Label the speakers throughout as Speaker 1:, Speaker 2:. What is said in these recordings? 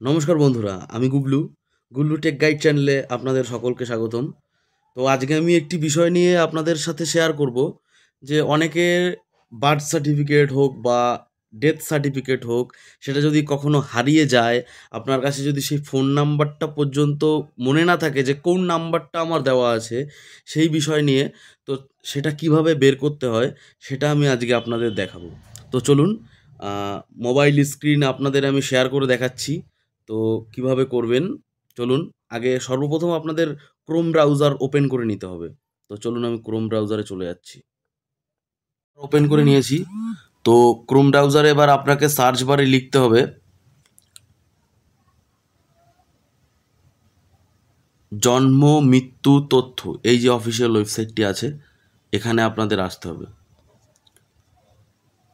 Speaker 1: নমস্কার বন্ধুরা, আমি গুগলু টেক গাইড চ্যানেলে আপনাদের সকলকে স্বাগতম। তো আজকে আমি একটি বিষয় নিয়ে আপনাদের সাথে শেয়ার করব যে অনেকের বার্থ সার্টিফিকেট হোক বা ডেথ সার্টিফিকেট হোক, সেটা যদি কখনো হারিয়ে যায়, আপনার কাছে যদি সেই ফোন নাম্বারটা পর্যন্ত মনে না থাকে যে কোন নাম্বারটা আমার দেওয়া আছে, সেই বিষয় নিয়ে তো সেটা কিভাবে বের করতে হয় সেটা আমি আজকে আপনাদের দেখাবো। তো চলুন, মোবাইল স্ক্রিন আপনাদের আমি শেয়ার করে দেখাচ্ছি। তো কিভাবে করবেন চলুন। আগে সর্বপ্রথম আপনাদের ক্রোম ব্রাউজার ওপেন করে নিতে হবে। তো চলুন, আমি ক্রোম ব্রাউজারে চলে যাচ্ছি। ওপেন করে নিয়েছি। তো ক্রোম ব্রাউজারে এবার আপনাকে সার্চ বারে লিখতে হবে জন্ম মৃত্যু তথ্য। এই যে অফিসিয়াল ওয়েবসাইটটি আছে, এখানে আপনাদের আসতে হবে।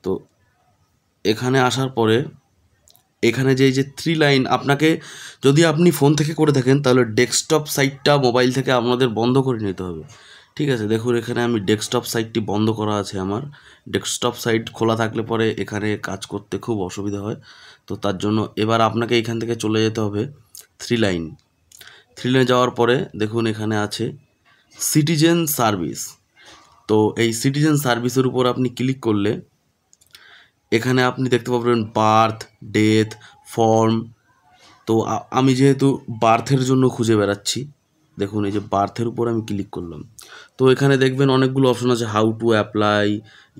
Speaker 1: তো এখানে আসার পরে এখানে যে এই যে থ্রি লাইন, আপনাকে যদি আপনি ফোন থেকে করে থাকেন তাহলে ডেস্কটপ সাইটটা মোবাইল থেকে আপনাদের বন্ধ করে নিতে হবে। ঠিক আছে, দেখুন এখানে আমি ডেস্কটপ সাইটটি বন্ধ করা আছে। আমার ডেস্কটপ সাইট খোলা থাকলে পরে এখানে কাজ করতে খুব অসুবিধা হয়। তো তার জন্য এবার আপনাকে এখান থেকে চলে যেতে হবে থ্রি লাইন। থ্রি লাইনে যাওয়ার পরে দেখুন এখানে আছে সিটিজেন সার্ভিস। তো এই সিটিজেন সার্ভিসের উপর আপনি ক্লিক করলে এখানে আপনি দেখতে পাবেন বার্থ, ডেথ, ফর্ম। তো আমি যেহেতু বার্থের জন্য খুঁজে বেড়াচ্ছি, দেখুন এই যে বার্থের উপর আমি ক্লিক করলাম। তো এখানে দেখবেন অনেকগুলো অপশন আছে, how to apply,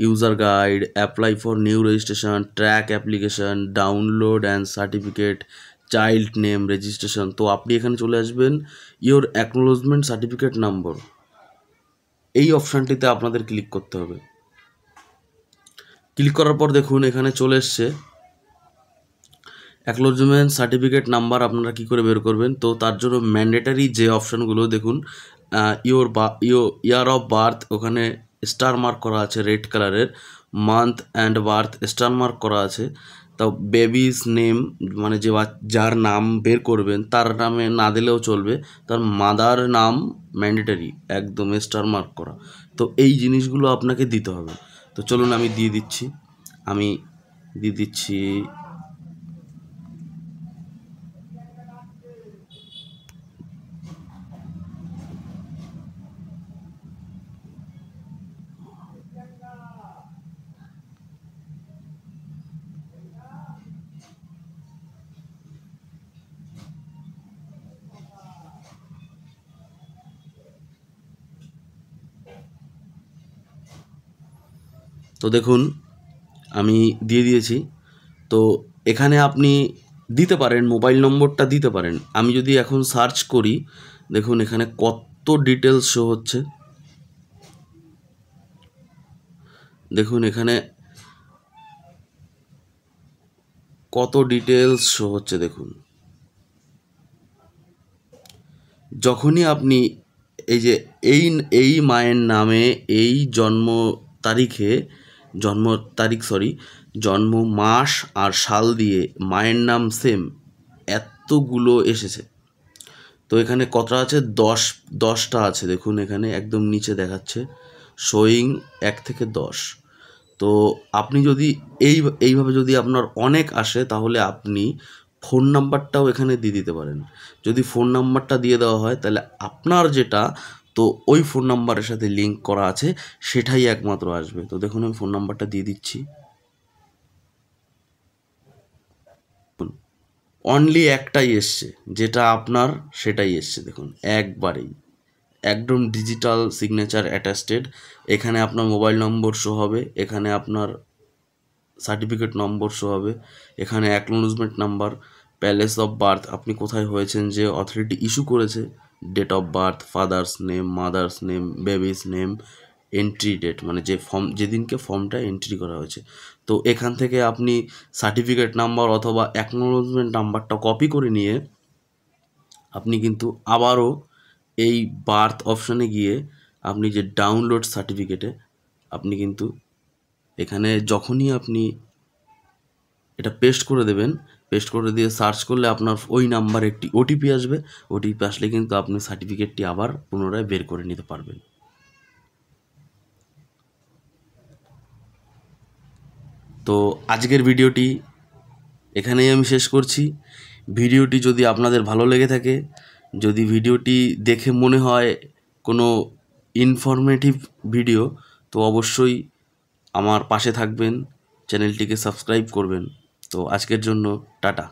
Speaker 1: user guide, apply for new registration, track application, download and certificate, child name registration. তো আপনি এখানে চলে আসবেন ইওর অ্যাকনোলজমেন্ট সার্টিফিকেট নাম্বার, এই অপশানটিতে আপনাদের ক্লিক করতে হবে। ক্লিক করার পর দেখুন এখানে চলে এসছে অ্যাকনোলজমেন্ট সার্টিফিকেট নাম্বার। আপনারা কী করে বের করবেন? তো তার জন্য ম্যান্ডেটারি যে অপশানগুলো দেখুন, ইয়ার অফ বার্থ, ওখানে স্টার মার্ক করা আছে রেড কালারের। Month and birth star mark করা আছে। তাও বেবিস নেম, মানে যার নাম বের করবেন তার নামে না দিলেও চলবে, তার মাদার নাম ম্যান্ডেটারি একদম স্টার মার্ক করা। তো এই জিনিসগুলো আপনাকে দিতে হবে। তো চলুন আমি দিয়ে দিচ্ছি। আমি দিয়ে দিচ্ছি তো দেখুন আমি দিয়ে দিয়েছি। তো এখানে আপনি দিতে পারেন মোবাইল নম্বরটা দিতে পারেন। আমি যদি এখন সার্চ করি, দেখুন এখানে কত ডিটেলস শো হচ্ছে। দেখুন এখানে কত ডিটেলস শো হচ্ছে। দেখুন যখনই আপনি এই যে এই এই মায়ের নামে এই তারিখে জন্ম জন্ম মাস আর সাল দিয়ে মায়ের নাম সেম, এতগুলো এসেছে। তো এখানে কতটা আছে? 10টা আছে। দেখুন এখানে একদম নিচে দেখাচ্ছে শোয়িং 1 থেকে 10। তো আপনি যদি এইভাবে যদি আপনার অনেক আসে, তাহলে আপনি ফোন নাম্বারটাও এখানে দিয়ে দিতে পারেন। যদি ফোন নাম্বারটা দিয়ে দেওয়া হয় তাহলে আপনার যেটা, তো ওই ফোন নাম্বারের সাথে লিঙ্ক করা আছে সেটাই একমাত্র আসবে। তো দেখুন আমি ফোন নাম্বারটা দিয়ে দিচ্ছি। অনলি একটাই এসছে, যেটা আপনার সেটাই এসছে। দেখুন একবারেই একদম ডিজিটাল সিগনেচার অ্যাটাস্টেড। এখানে আপনার মোবাইল নম্বর শো হবে, এখানে আপনার সার্টিফিকেট নম্বর শো হবে, এখানে acknowledgement number, place of birth, আপনি কোথায় হয়েছেন, যে অথরিটি ইস্যু করেছে, date of birth, father's name, mother's name, baby's name, entry date, মানে যে ফর্ম যেদিনকে ফর্মটা এন্ট্রি করা হয়েছে। তো এখান থেকে আপনি সার্টিফিকেট নাম্বার অথবা অ্যাকনোলজমেন্ট নাম্বারটা কপি করে নিয়ে আপনি কিন্তু আবারও এই বার্থ অপশানে গিয়ে আপনি যে ডাউনলোড সার্টিফিকেটে আপনি কিন্তু এখানে যখনই আপনি এটা পেস্ট করে দেবেন, পেস্ট করে দিয়ে সার্চ করলে আপনার ওই নাম্বারে একটি ওটিপি আসবে। ওটিপি আসলে কিন্তু আপনি সার্টিফিকেটটি আবার পুনরায় বের করে নিতে পারবেন। তো আজকের ভিডিওটি এখানেই আমি শেষ করছি। ভিডিওটি যদি আপনাদের ভালো লেগে থাকে, যদি ভিডিওটি দেখে মনে হয় কোনো ইনফরমেটিভ ভিডিও, তো অবশ্যই আমার পাশে থাকবেন, চ্যানেলটিকে সাবস্ক্রাইব করবেন। তো আজকের জন্য টাটা।